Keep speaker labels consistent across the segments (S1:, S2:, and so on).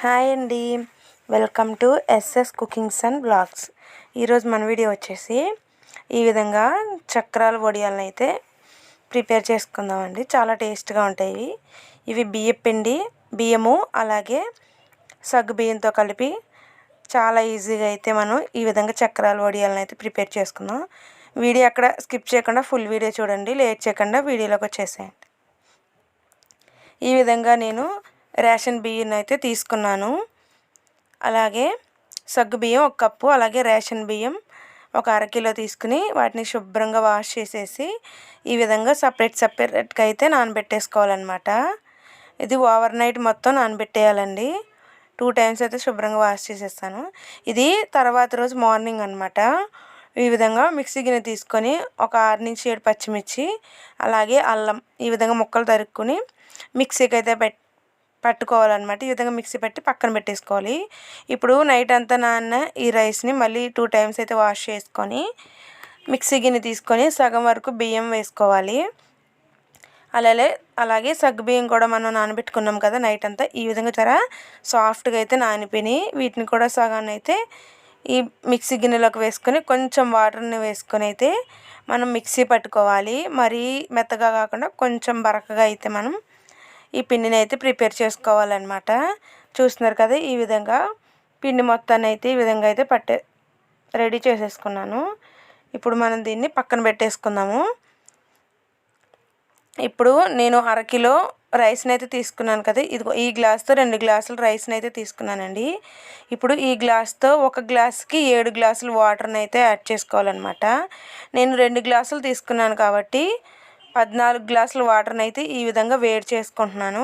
S1: Hi అండి, welcome to SS cookings and blogs. ఈరోజు మన వీడియో వచ్చేసి ఈ విధంగా చక్రాల వడియాలను అయితే ప్రిపేర్ చేసుకుందామండి. చాలా టేస్ట్గా ఉంటాయి. ఇవి బియ్యము అలాగే సగ్గు బియ్యంతో కలిపి చాలా ఈజీగా అయితే మనం ఈ విధంగా చక్రాల వడియాలను అయితే ప్రిపేర్ చేసుకుందాం. వీడియో అక్కడ స్కిప్ చేయకుండా ఫుల్ వీడియో చూడండి, లేట్ చేయకుండా వీడియోలోకి వచ్చేసేయండి. ఈ విధంగా నేను రేషన్ బియ్యం అయితే తీసుకున్నాను. అలాగే సగ్గు బియ్యం 1 కప్పు, అలాగే రేషన్ బియ్యం ఒక అరకిలో తీసుకుని వాటిని శుభ్రంగా వాష్ చేసేసి ఈ విధంగా సపరేట్గా అయితే నానబెట్టేసుకోవాలన్నమాట. ఇది ఓవర్ నైట్ మొత్తం నానబెట్టేయాలండి. 2 టైమ్స్ అయితే శుభ్రంగా వాష్ చేసేస్తాను. ఇది తర్వాత రోజు మార్నింగ్ అనమాట. ఈ విధంగా మిక్సీ గిన్నె తీసుకొని ఒక 6 నుంచి 7 పచ్చిమిర్చి అలాగే అల్లం ఈ విధంగా ముక్కలు తరుక్కుని మిక్సీకి అయితే పట్టుకోవాలన్నమాట. ఈ విధంగా మిక్సీ పెట్టి పక్కన పెట్టేసుకోవాలి. ఇప్పుడు నైట్ అంతా నాన్న ఈ రైస్ని మళ్ళీ 2 టైమ్స్ అయితే వాష్ చేసుకొని మిక్సీ గిన్నె తీసుకొని సగం వరకు బియ్యం వేసుకోవాలి. అలాగే సగ్గు బియ్యం కూడా మనం నానబెట్టుకున్నాం కదా నైట్ అంతా, ఈ విధంగా చాలా సాఫ్ట్గా అయితే నానిపోయి వీటిని కూడా సగాన్ని అయితే ఈ మిక్సీ గిన్నెలోకి వేసుకొని కొంచెం వాటర్ని వేసుకొని అయితే మనం మిక్సీ పట్టుకోవాలి. మరీ మెత్తగా కాకుండా కొంచెం బరకగా అయితే మనం ఈ పిండిని అయితే ప్రిపేర్ చేసుకోవాలన్నమాట. చూస్తున్నారు కదా, ఈ విధంగా పిండి మొత్తాన్ని అయితే ఈ విధంగా అయితే రెడీ చేసేసుకున్నాను. ఇప్పుడు మనం దీన్ని పక్కన పెట్టేసుకుందాము. ఇప్పుడు నేను అరకిలో రైస్ని అయితే తీసుకున్నాను కదా, ఇదిగో ఈ గ్లాస్తో 2 గ్లాసులు రైస్ని అయితే తీసుకున్నానండి. ఇప్పుడు ఈ గ్లాస్తో 1 గ్లాస్కి 7 గ్లాసులు వాటర్ని అయితే యాడ్ చేసుకోవాలన్నమాట. నేను 2 గ్లాసులు తీసుకున్నాను కాబట్టి 14 గ్లాసుల వాటర్ని అయితే ఈ విధంగా వేడి చేసుకుంటున్నాను.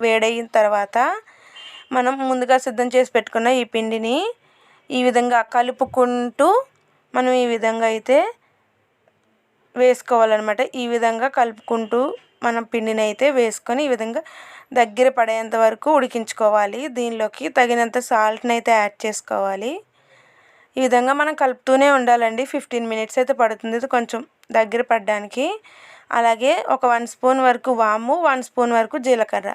S1: వేడైన తర్వాత మనం ముందుగా సిద్ధం చేసి పెట్టుకున్న ఈ పిండిని ఈ విధంగా కలుపుకుంటూ మనం ఈ విధంగా అయితే వేసుకోవాలన్నమాట. ఈ విధంగా కలుపుకుంటూ మనం పిండిని అయితే వేసుకొని ఈ విధంగా దగ్గర పడేంత వరకు ఉడికించుకోవాలి. దీనిలోకి తగినంత సాల్ట్ని అయితే యాడ్ చేసుకోవాలి. ఈ విధంగా మనం కలుపుతూనే ఉండాలండి. 15 మినిట్స్ అయితే పడుతుంది ఇది కొంచెం దగ్గర పడడానికి. అలాగే ఒక 1 స్పూన్ వరకు వాము, 1 స్పూన్ వరకు జీలకర్ర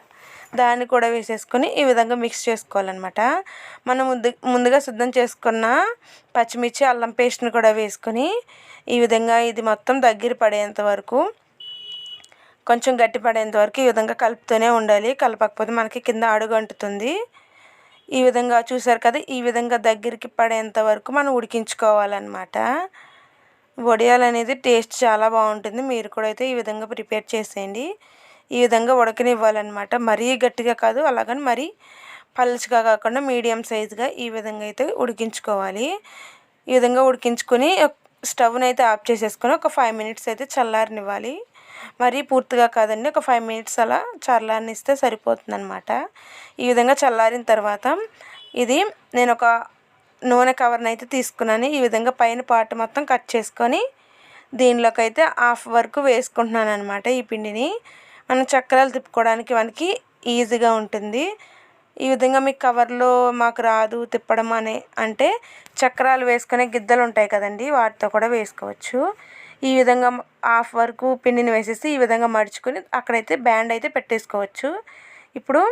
S1: దాన్ని కూడా వేసేసుకొని ఈ విధంగా మిక్స్ చేసుకోవాలన్నమాట. మనం ముందుగా సిద్ధం చేసుకున్న పచ్చిమిర్చి అల్లం పేస్ట్ని కూడా వేసుకొని ఈ విధంగా ఇది మొత్తం దగ్గర పడేంత వరకు, కొంచెం గట్టి పడేంత వరకు ఈ విధంగా కలుపుతూనే ఉండాలి. కలపకపోతే మనకి కింద అడుగు అంటుతుంది. ఈ విధంగా చూసారు కదా, ఈ విధంగా దగ్గరికి పడేంత వరకు మనం ఉడికించుకోవాలన్నమాట. వడియాలు అనేది టేస్ట్ చాలా బాగుంటుంది. మీరు కూడా అయితే ఈ విధంగా ప్రిపేర్ చేసేయండి. ఈ విధంగా ఉడకనివ్వాలన్నమాట. మరీ గట్టిగా కాదు, అలాగని మరీ పల్చగా కాకుండా మీడియం సైజుగా ఈ విధంగా అయితే ఉడికించుకోవాలి. ఈ విధంగా ఉడికించుకొని స్టవ్ని అయితే ఆఫ్ చేసేసుకొని ఒక 5 మినిట్స్ అయితే చల్లారనివ్వాలి. మరీ పూర్తిగా కాదండి, ఒక 5 మినిట్స్ అలా చల్లారనిస్తే సరిపోతుంది అనమాట. ఈ విధంగా చల్లారిన తర్వాత ఇది నేను ఒక నూనె కవర్ని అయితే తీసుకున్నాను. ఈ విధంగా పైన పార్ట్ మొత్తం కట్ చేసుకొని దీనిలోకి అయితే హాఫ్ వరకు వేసుకుంటున్నాను అనమాట. ఈ పిండిని మనం చక్రాలు తిప్పుకోవడానికి మనకి ఈజీగా ఉంటుంది. ఈ విధంగా మీకు కవర్లో మాకు రాదు తిప్పడం అంటే చక్రాలు వేసుకునే గిద్దలు ఉంటాయి కదండి, వాటితో కూడా వేసుకోవచ్చు. ఈ విధంగా హాఫ్ వరకు పిండిని వేసేసి ఈ విధంగా మడుచుకొని అక్కడైతే బ్యాండ్ అయితే పెట్టేసుకోవచ్చు. ఇప్పుడు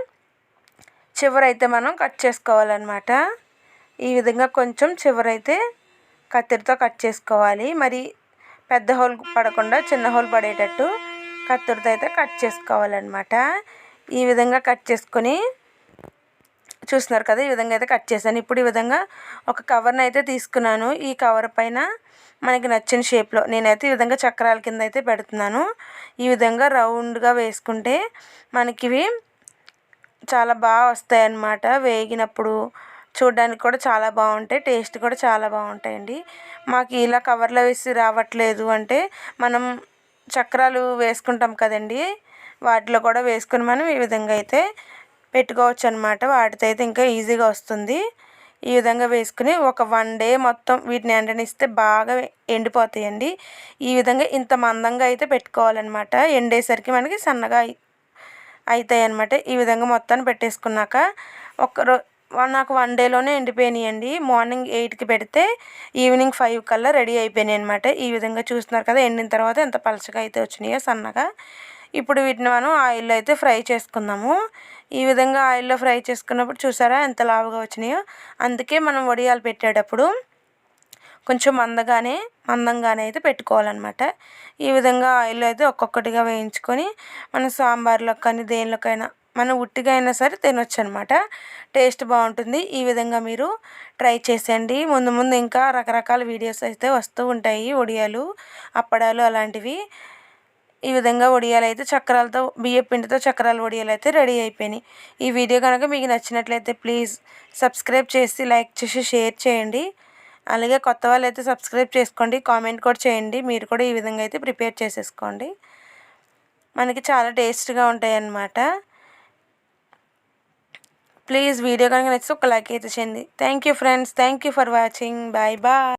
S1: చివరైతే మనం కట్ చేసుకోవాలన్నమాట. ఈ విధంగా కొంచెం చివరైతే కత్తిరితో కట్ చేసుకోవాలి. మరి పెద్ద హోల్ పడకుండా చిన్న హోల్ పడేటట్టు కత్తిరితో అయితే కట్ చేసుకోవాలన్నమాట. ఈ విధంగా కట్ చేసుకొని చూస్తున్నారు కదా, ఈ విధంగా అయితే కట్ చేశాను. ఇప్పుడు ఈ విధంగా ఒక కవర్ని అయితే తీసుకున్నాను. ఈ కవర్ పైన మనకి నచ్చిన షేప్లో నేనైతే ఈ విధంగా చక్రాల కింద అయితే పెడుతున్నాను. ఈ విధంగా రౌండ్గా వేసుకుంటే మనకి ఇవి చాలా బాగా వస్తాయి అన్నమాట. వేగినప్పుడు చూడడానికి కూడా చాలా బాగుంటాయి, టేస్ట్ కూడా చాలా బాగుంటాయండి. మాకు ఇలా కవర్లో వేసి రావట్లేదు అంటే మనం చక్రాలు వేసుకుంటాం కదండి, వాటిలో కూడా వేసుకొని మనం ఈ విధంగా అయితే పెట్టుకోవచ్చు అనమాట. వాటితో అయితే ఇంకా ఈజీగా వస్తుంది. ఈ విధంగా వేసుకుని ఒక 1 డే మొత్తం వీటిని ఎండనిస్తే బాగా ఎండిపోతాయండి. ఈ విధంగా ఇంత మందంగా అయితే పెట్టుకోవాలన్నమాట. ఎండేసరికి మనకి సన్నగా అవుతాయి అన్నమాట. ఈ విధంగా మొత్తాన్ని పెట్టేసుకున్నాక నాకు 1 డేలోనే ఎండిపోయినాయండి. మార్నింగ్ 8కి పెడితే ఈవినింగ్ 5 కల్లా రెడీ అయిపోయినాయి అనమాట. ఈ విధంగా చూస్తున్నారు కదా, ఎండిన తర్వాత ఎంత పలచగా అయితే వచ్చినాయో సన్నగా. ఇప్పుడు వీటిని మనం ఆయిల్లో అయితే ఫ్రై చేసుకుందాము. ఈ విధంగా ఆయిల్లో ఫ్రై చేసుకున్నప్పుడు చూసారా ఎంత లావుగా వచ్చినాయో. అందుకే మనం వడియాలు పెట్టేటప్పుడు కొంచెం మందంగానే అయితే పెట్టుకోవాలన్నమాట. ఈ విధంగా ఆయిల్లో అయితే ఒక్కొక్కటిగా వేయించుకొని మనం సాంబార్లోకి కానీ దేనిలోకైనా మనం ఉట్టిగా అయినా సరే తినొచ్చనమాట. టేస్ట్ బాగుంటుంది. ఈ విధంగా మీరు ట్రై చేసేయండి. ముందు ముందు ఇంకా రకరకాల వీడియోస్ అయితే వస్తూ ఉంటాయి. వడియాలు, అప్పడాలు అలాంటివి. ఈ విధంగా వడియాలైతే చక్రాలతో బియ్యపిండితో చక్రాల వడియాలైతే రెడీ అయిపోయినాయి. ఈ వీడియో కనుక మీకు నచ్చినట్లయితే ప్లీజ్ సబ్స్క్రైబ్ చేసి, లైక్ చేసి, షేర్ చేయండి. అలాగే కొత్త వాళ్ళైతే సబ్స్క్రైబ్ చేసుకోండి. కామెంట్ కూడా చేయండి. మీరు కూడా ఈ విధంగా అయితే ప్రిపేర్ చేసేసుకోండి. మనకి చాలా టేస్ట్గా ఉంటాయన్నమాట. ప్లీజ్ వీడియో కనుక నచ్చితే ఒక లైక్ అయితే చేయండి. Thank you friends. Thank you for watching. Bye bye.